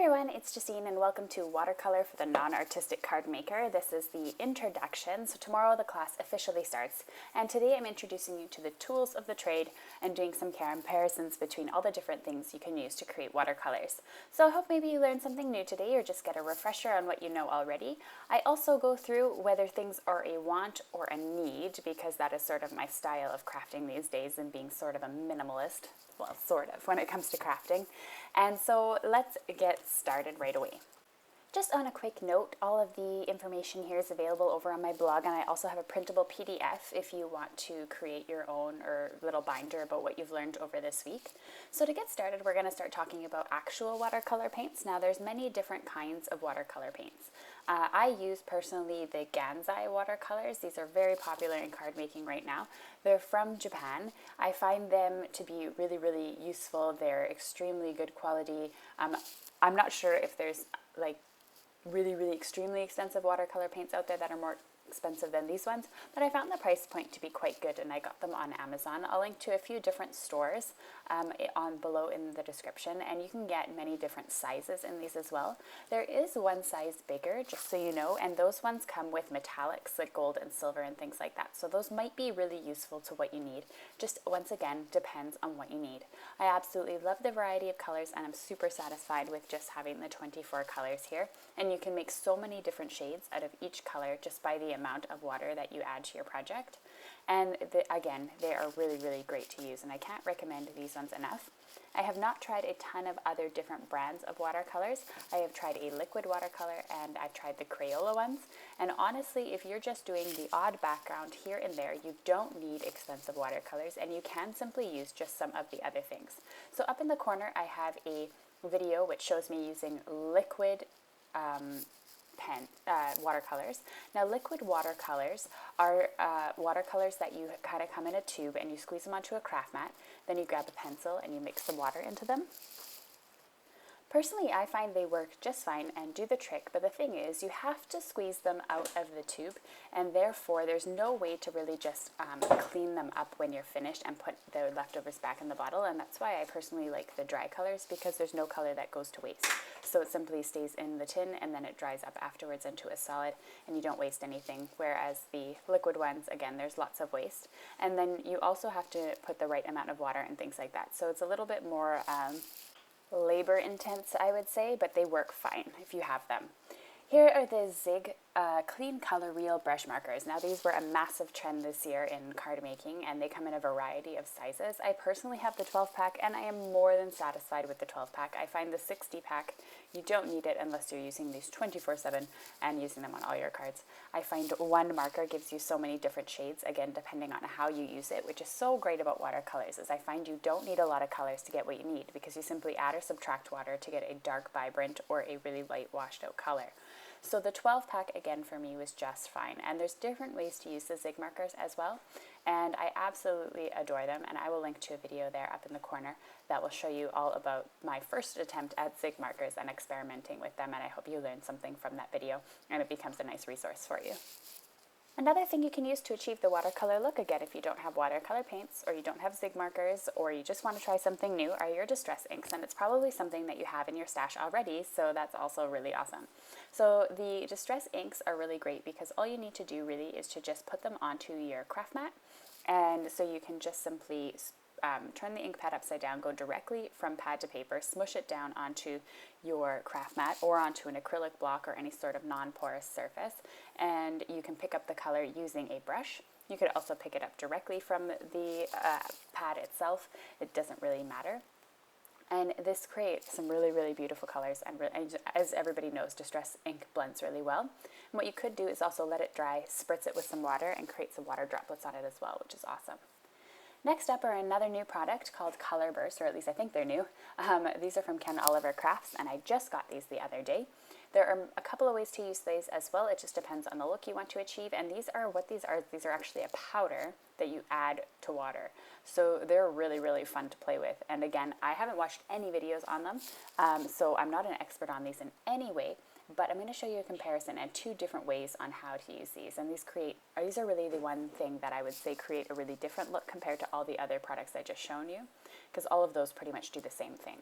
everyone, it's Justine and welcome to Watercolor for the Non-Artistic Card Maker. This is the introduction, so tomorrow the class officially starts, and today I'm introducing you to the tools of the trade and doing some comparisons between all the different things you can use to create watercolors. So I hope maybe you learned something new today or just get a refresher on what you know already. I also go through whether things are a want or a need, because that is sort of my style of crafting these days and being sort of a minimalist. Well, sort of, when it comes to crafting. And so let's get started right away. Just on a quick note, all of the information here is available over on my blog, and I also have a printable PDF if you want to create your own or little binder about what you've learned over this week. So to get started, we're going to start talking about actual watercolor paints. Now there's many different kinds of watercolor paints. I use personally the Gansai watercolors. These are very popular in card making right now. They're from Japan. I find them to be really, really useful. They're extremely good quality. I'm not sure if there's like really extremely expensive watercolor paints out there that are more expensive than these ones, but I found the price point to be quite good and I got them on Amazon. I'll link to a few different stores on below in the description, and you can get many different sizes in these as well. There is one size bigger, just so you know, and those ones come with metallics like gold and silver and things like that, so those might be really useful to what you need. Just once again, depends on what you need. I absolutely love the variety of colors and I'm super satisfied with just having the 24 colors here, and you can make so many different shades out of each color just by the amount of water that you add to your project. And again, they are really great to use, and I can't recommend these ones enough. I have not tried a ton of other different brands of watercolors. I have tried a liquid watercolor and I've tried the Crayola ones, and honestly, if you're just doing the odd background here and there, you don't need expensive watercolors and you can simply use just some of the other things. So up in the corner I have a video which shows me using liquid watercolors. Now liquid watercolors are watercolors that you kind of come in a tube and you squeeze them onto a craft mat, then you grab a pencil and you mix some water into them. Personally, I find they work just fine and do the trick, but the thing is you have to squeeze them out of the tube, and therefore there's no way to really just clean them up when you're finished and put the leftovers back in the bottle, and that's why I personally like the dry colors, because there's no color that goes to waste. So it simply stays in the tin and then it dries up afterwards into a solid and you don't waste anything, whereas the liquid ones, again, there's lots of waste. And then you also have to put the right amount of water and things like that. So it's a little bit more labor intense, I would say, but they work fine if you have them. Here are the Zig Clean Color Reel brush markers. Now these were a massive trend this year in card making, and they come in a variety of sizes. I personally have the 12 pack and I am more than satisfied with the 12 pack. I find the 60 pack, you don't need it unless you're using these 24/7 and using them on all your cards. I find one marker gives you so many different shades, again depending on how you use it, which is so great about watercolors, is I find you don't need a lot of colors to get what you need, because you simply add or subtract water to get a dark vibrant or a really light washed out color. So the 12 pack again for me was just fine, and there's different ways to use the Zig markers as well, and I absolutely adore them, and I will link to a video there up in the corner that will show you all about my first attempt at Zig markers and experimenting with them, and I hope you learned something from that video and it becomes a nice resource for you. Another thing you can use to achieve the watercolor look, again, if you don't have watercolor paints or you don't have Zig markers or you just want to try something new, are your distress inks, and it's probably something that you have in your stash already, so that's also really awesome. So the distress inks are really great because all you need to do really is to just put them onto your craft mat, and so you can just simply turn the ink pad upside down, go directly from pad to paper, smush it down onto your craft mat or onto an acrylic block or any sort of non-porous surface, and you can pick up the color using a brush. You could also pick it up directly from the pad itself. It doesn't really matter. And this creates some really beautiful colors, and as everybody knows, distress ink blends really well. And what you could do is also let it dry, spritz it with some water, and create some water droplets on it as well, which is awesome. Next up are another new product called Color Burst, or at least I think they're new. These are from Ken Oliver Crafts, and I just got these the other day. There are a couple of ways to use these as well. It just depends on the look you want to achieve, and these are actually a powder that you add to water. So they're really fun to play with. And again, I haven't watched any videos on them, so I'm not an expert on these in any way, but I'm going to show you a comparison and two different ways on how to use these. And these are really the one thing that I would say create a really different look compared to all the other products I just shown you, because all of those pretty much do the same thing.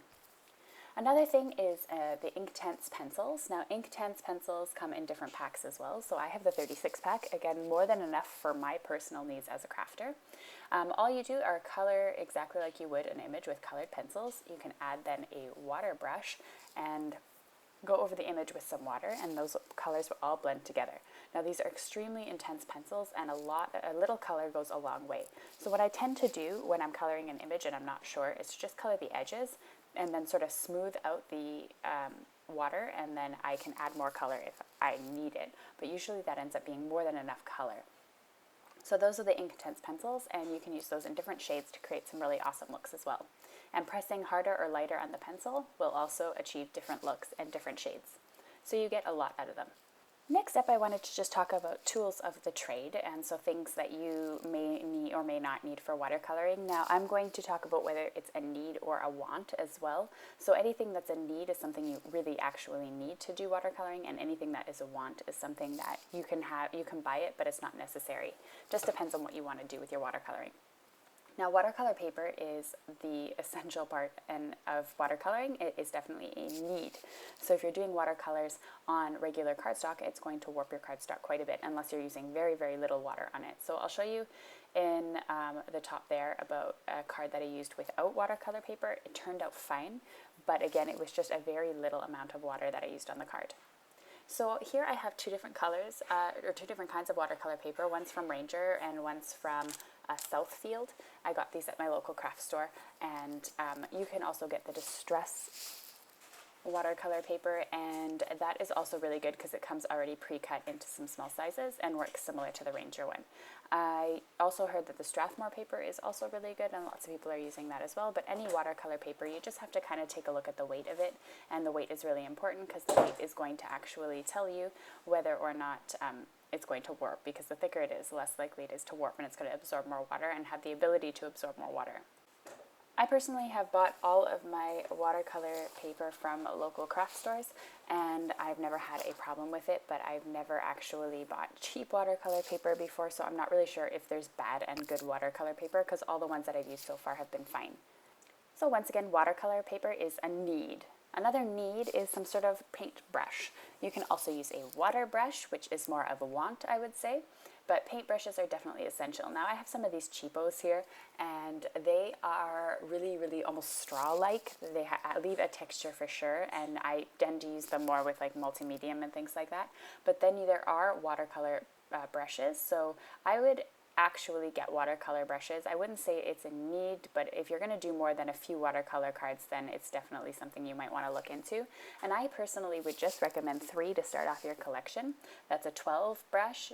Another thing is the Inktense pencils. Now Inktense pencils come in different packs as well. So I have the 36 pack, again more than enough for my personal needs as a crafter. All you do are color exactly like you would an image with colored pencils. You can add then a water brush and go over the image with some water, and those colors will all blend together. Now these are extremely intense pencils, and a little color goes a long way. So what I tend to do when I'm coloring an image and I'm not sure is to just color the edges and then sort of smooth out the water, and then I can add more color if I need it. But usually that ends up being more than enough color. So those are the Inktense pencils, and you can use those in different shades to create some really awesome looks as well. And pressing harder or lighter on the pencil will also achieve different looks and different shades. So you get a lot out of them. Next up, I wanted to just talk about tools of the trade, and so things that you may need or may not need for watercoloring. Now, I'm going to talk about whether it's a need or a want as well. So anything that's a need is something you really actually need to do watercoloring, and anything that is a want is something that you can buy it, but it's not necessary. Just depends on what you want to do with your watercoloring. Now, watercolor paper is the essential part of watercoloring. It is definitely a need. So if you're doing watercolors on regular cardstock, it's going to warp your cardstock quite a bit unless you're using very, very little water on it. So I'll show you in the top there about a card that I used without watercolor paper. It turned out fine, but again, it was just a very little amount of water that I used on the card. So here I have two different colors, or two different kinds of watercolor paper. One's from Ranger and one's from Southfield. I got these at my local craft store, and you can also get the Distress watercolor paper, and that is also really good because it comes already pre-cut into some small sizes and works similar to the Ranger one. I also heard that the Strathmore paper is also really good, and lots of people are using that as well. But any watercolor paper, you just have to kind of take a look at the weight of it, and the weight is really important because the weight is going to actually tell you whether or not it's going to warp, because the thicker it is, the less likely it is to warp, and it's going to absorb more water and have the ability to absorb more water. I personally have bought all of my watercolor paper from local craft stores, and I've never had a problem with it, but I've never actually bought cheap watercolor paper before, so I'm not really sure if there's bad and good watercolor paper, because all the ones that I've used so far have been fine. So once again, watercolor paper is a need. Another need is some sort of paint brush. You can also use a water brush, which is more of a want, I would say. But paint brushes are definitely essential. Now I have some of these cheapos here, and they are really, really almost straw-like. They leave a texture for sure, and I tend to use them more with like multi-medium and things like that. But then there are watercolor brushes, so I would actually get watercolor brushes. I wouldn't say it's a need, but if you're going to do more than a few watercolor cards, then it's definitely something you might want to look into. And I personally would just recommend 3 to start off your collection. That's a 12 brush,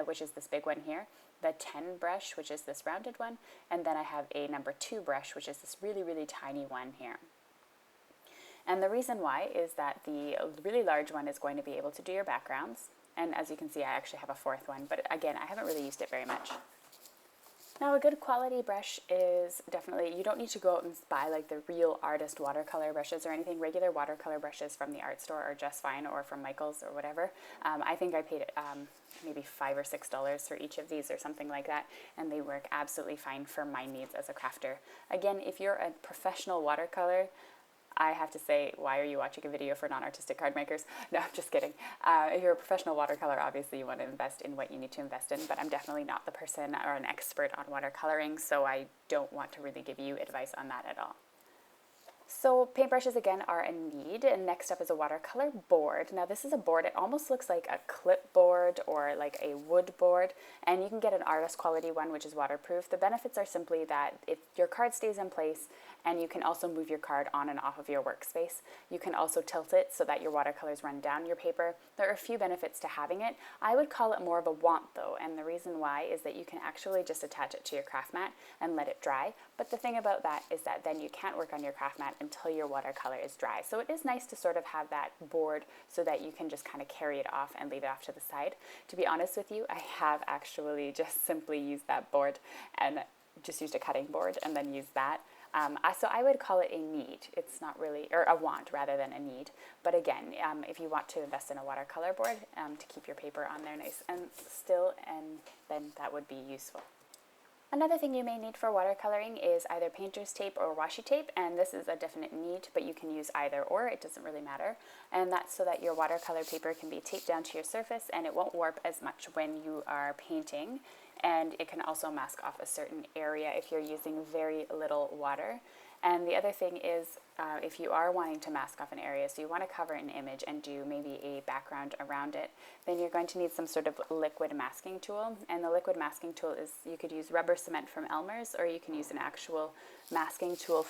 which is this big one here, the 10 brush, which is this rounded one, and then I have a number 2 brush, which is this really, really tiny one here. And the reason why is that the really large one is going to be able to do your backgrounds, and as you can see, I actually have a 4th one, but again, I haven't really used it very much. Now, a good quality brush is definitely, you don't need to go out and buy like the real artist watercolor brushes or anything. Regular watercolor brushes from the art store are just fine, or from Michael's or whatever. I think I paid maybe $5 or $6 for each of these or something like that, and they work absolutely fine for my needs as a crafter. Again, if you're a professional watercolor, I have to say, why are you watching a video for non-artistic card makers? No, I'm just kidding. If you're a professional watercolor, obviously you want to invest in what you need to invest in, but I'm definitely not the person or an expert on watercoloring, so I don't want to really give you advice on that at all. So paintbrushes again are a need, and next up is a watercolor board. Now this is a board, it almost looks like a clipboard or like a wood board, and you can get an artist quality one which is waterproof. The benefits are simply that your card stays in place, and you can also move your card on and off of your workspace. You can also tilt it so that your watercolors run down your paper. There are a few benefits to having it. I would call it more of a want though, and the reason why is that you can actually just attach it to your craft mat and let it dry. But the thing about that is that then you can't work on your craft mat until your watercolor is dry. So it is nice to sort of have that board so that you can just kind of carry it off and leave it off to the side. To be honest with you, I have actually just simply used that board and just used a cutting board and then used that. So I would call it a need. It's not really, or a want rather than a need. But again, if you want to invest in a watercolor board to keep your paper on there nice and still, and then that would be useful. Another thing you may need for watercoloring is either painter's tape or washi tape, and this is a definite need, but you can use either or, it doesn't really matter. And that's so that your watercolor paper can be taped down to your surface and it won't warp as much when you are painting. And it can also mask off a certain area if you're using very little water. And the other thing is, if you are wanting to mask off an area, so you want to cover an image and do maybe a background around it, then you're going to need some sort of liquid masking tool. And the liquid masking tool is, you could use rubber cement from Elmer's, or you can use an actual masking tool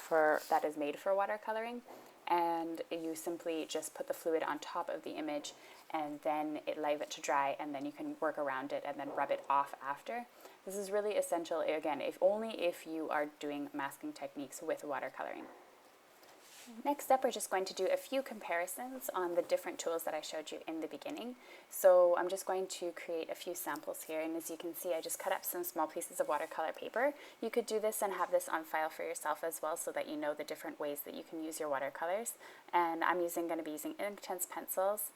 that is made for watercoloring. And you simply just put the fluid on top of the image and then leave it to dry, and then you can work around it and then rub it off after. This is really essential, again, only if you are doing masking techniques with watercoloring. Next up, we're just going to do a few comparisons on the different tools that I showed you in the beginning. So I'm just going to create a few samples here, and as you can see, I just cut up some small pieces of watercolor paper. You could do this and have this on file for yourself as well, so that you know the different ways that you can use your watercolors. And I'm going to be using Inktense pencils,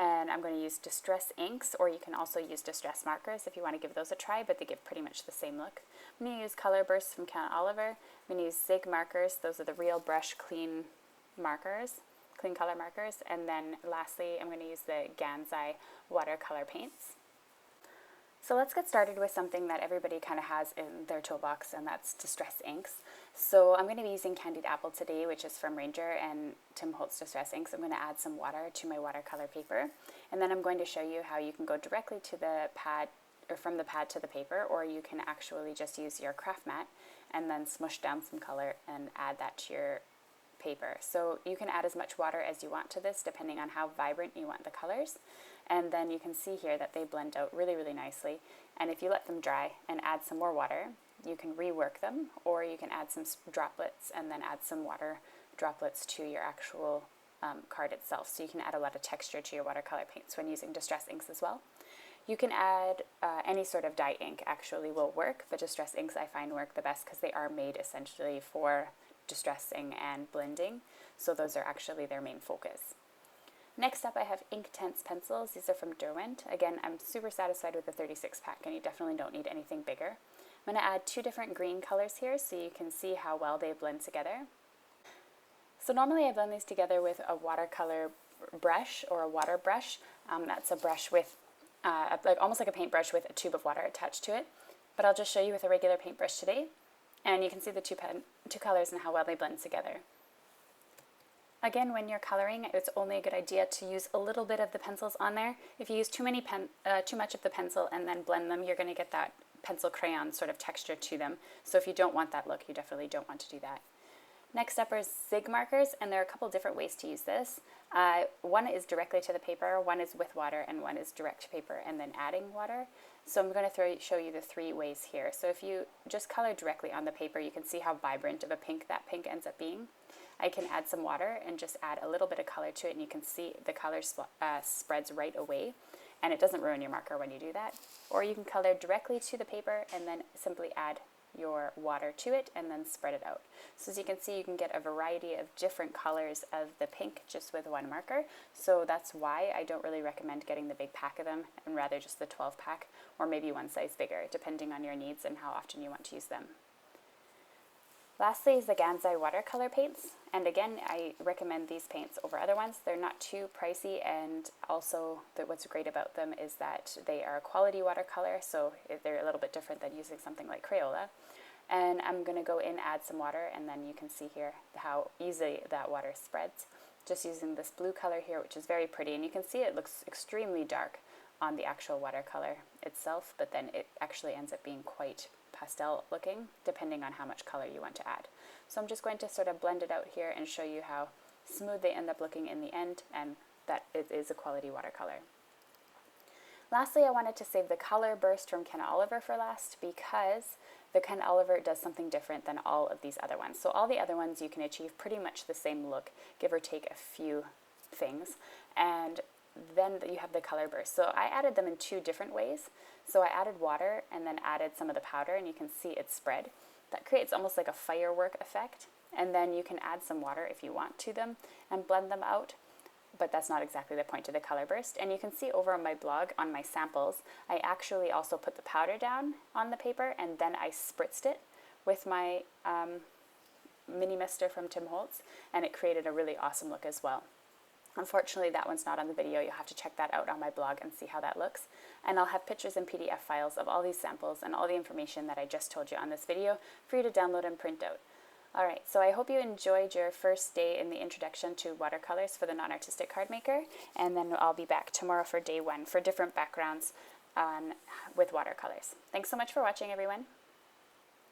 and I'm going to use distress inks, or you can also use distress markers if you want to give those a try, but they give pretty much the same look. I'm going to use color bursts from Count Oliver. I'm going to use Zig markers. Those are the real brush clean color markers. And then lastly, I'm going to use the Gansai watercolor paints. So let's get started with something that everybody kind of has in their toolbox, and that's distress inks. So I'm going to be using Candied Apple today, which is from Ranger and Tim Holtz Distress Inks. I'm going to add some water to my watercolor paper, and then I'm going to show you how you can go directly to the pad, or from the pad to the paper, or you can actually just use your craft mat and then smush down some color and add that to your paper. So you can add as much water as you want to this, depending on how vibrant you want the colors. And then you can see here that they blend out really, really nicely. And if you let them dry and add some more water, you can rework them, or you can add some droplets and then add some water droplets to your actual card itself. So you can add a lot of texture to your watercolor paints when using distress inks as well. You can add any sort of dye ink actually will work, but distress inks I find work the best because they are made essentially for distressing and blending. So those are actually their main focus. Next up, I have Inktense pencils. These are from Derwent. Again, I'm super satisfied with the 36 pack, and you definitely don't need anything bigger. I'm going to add 2 different green colors here so you can see how well they blend together. So normally I blend these together with a watercolor brush or a water brush. That's a brush with, almost like a paintbrush with a tube of water attached to it. But I'll just show you with a regular paintbrush today, and you can see the two colors and how well they blend together. Again, when you're coloring, it's only a good idea to use a little bit of the pencils on there. If you use too much of the pencil and then blend them, you're going to get that pencil crayon sort of texture to them. So if you don't want that look, you definitely don't want to do that. Next up are Zig markers, and there are a couple different ways to use this. One is directly to the paper, one is with water, and one is direct to paper and then adding water. So I'm going to show you the 3 ways here. So if you just color directly on the paper, you can see how vibrant of a pink that pink ends up being. I can add some water and just add a little bit of color to it, and you can see the color spreads right away, and it doesn't ruin your marker when you do that. Or you can color directly to the paper and then simply add your water to it and then spread it out. So as you can see, you can get a variety of different colors of the pink just with one marker. So that's why I don't really recommend getting the big pack of them, and rather just the 12 pack, or maybe one size bigger, depending on your needs and how often you want to use them. Lastly is the Gansai watercolor paints, and again, I recommend these paints over other ones. They're not too pricey, and also what's great about them is that they are a quality watercolor, so they're a little bit different than using something like Crayola. And I'm going to go in, add some water, and then you can see here how easily that water spreads. Just using this blue color here, which is very pretty, and you can see it looks extremely dark on the actual watercolor itself, but then it actually ends up being quite pastel looking, depending on how much color you want to add. So I'm just going to sort of blend it out here and show you how smooth they end up looking in the end, and that it is a quality watercolor. Lastly, I wanted to save the color burst from Ken Oliver for last, because the Ken Oliver does something different than all of these other ones. So all the other ones you can achieve pretty much the same look, give or take a few things, and then you have the color burst. So I added them in 2 different ways. So I added water and then added some of the powder, and you can see it spread. That creates almost like a firework effect. And then you can add some water if you want to them and blend them out. but that's not exactly the point of the color burst. And you can see over on my blog, on my samples, I actually also put the powder down on the paper and then I spritzed it with my mini mister from Tim Holtz, and it created a really awesome look as well. Unfortunately, that one's not on the video. You'll have to check that out on my blog and see how that looks. And I'll have pictures and PDF files of all these samples and all the information that I just told you on this video for you to download and print out. Alright, so I hope you enjoyed your first day in the introduction to watercolors for the non-artistic card maker, and then I'll be back tomorrow for day 1 for different backgrounds with watercolors. Thanks so much for watching, everyone.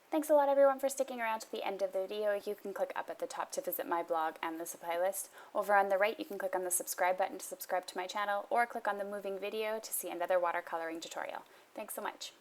Thanks a lot, everyone, for sticking around to the end of the video. You can click up at the top to visit my blog and the supply list. Over on the right, you can click on the subscribe button to subscribe to my channel, or click on the moving video to see another watercoloring tutorial. Thanks so much.